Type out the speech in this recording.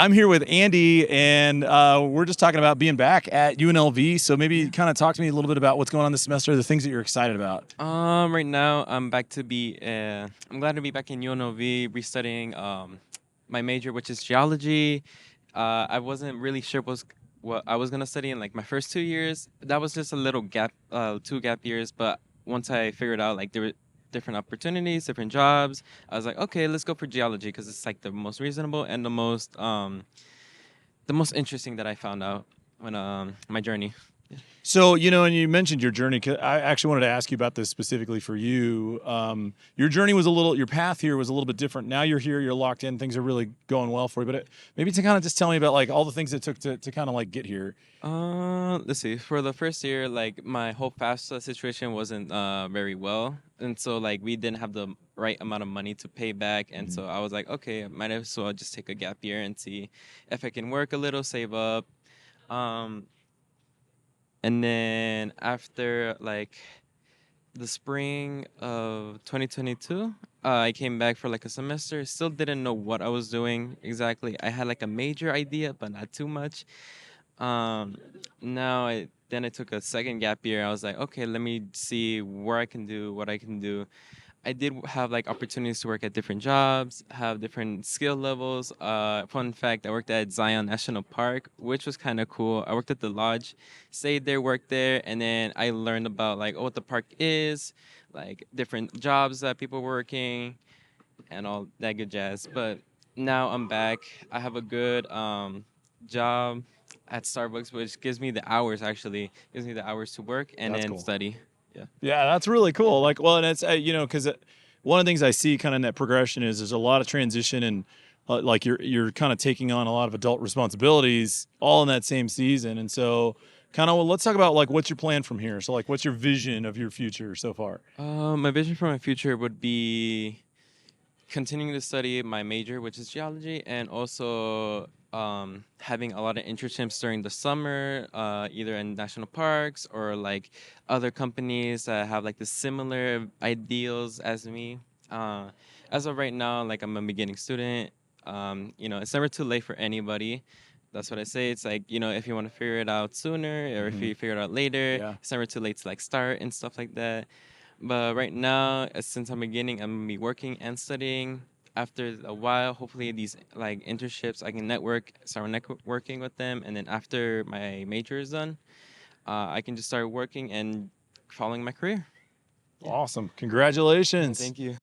I'm here with Andy, and we're just talking about being back at UNLV. So maybe kind of talk to me a little bit about what's going on this semester, the things that you're excited about. Right now I'm back to be. I'm glad to be back in UNLV, restudying my major, which is geology. I wasn't really sure what I was gonna study in like my first 2 years. That was just a little gap, 2 gap years. But once I figured out like there were different opportunities, different jobs, I was like, okay, let's go for geology because it's like the most reasonable and the most interesting that I found out when my journey. So, and you mentioned your journey. I actually wanted to ask you about this specifically for you. Your journey was your path here was a little bit different. Now you're here, you're locked in, things are really going well for you. But maybe to kind of just tell me about like all the things it took to kind of like get here. Let's see. For the first year, like my whole FAFSA situation wasn't very well, and so like we didn't have the right amount of money to pay back, and so I was like, okay, I might as well just take a gap year and see if I can work a little, save up. Um, and then after like the spring of 2022, I came back for like a semester. Still didn't know what I was doing exactly. I had like a major idea, but not too much. Um, Now I took a second gap year. I was like, okay, let me see where I can do what I can do. I did have like opportunities to work at different jobs, have different skill levels. Fun fact, I worked at Zion National Park, which was kind of cool. I worked at the lodge, stayed there, worked there, and then I learned about like what the park is, like different jobs that people were working, and all that good jazz. But now I'm back. I have a good job at Starbucks, which gives me the hours actually, gives me the hours to work and That's then cool. study. Yeah. Yeah, that's really cool. Like, well, and it's because one of the things I see kind of in that progression is there's a lot of transition and like you're kind of taking on a lot of adult responsibilities all in that same season, and so kind of let's talk about like what's your plan from here. So like, what's your vision of your future so far? My vision for my future would be continuing to study my major, which is geology, and also having a lot of internships during the summer, either in national parks or like other companies that have like the similar ideals as me. Uh, as of right now, like I'm a beginning student. It's never too late for anybody. That's what I say. It's like, if you want to figure it out sooner or if Hmm. you figure it out later, Yeah. it's never too late to like start and stuff like that. But right now, since I'm beginning, I'm gonna be working and studying. After a while, hopefully these like internships, I can start networking with them, and then after my major is done, I can just start working and following my career. Yeah. Awesome. Yeah. Congratulations. Thank you.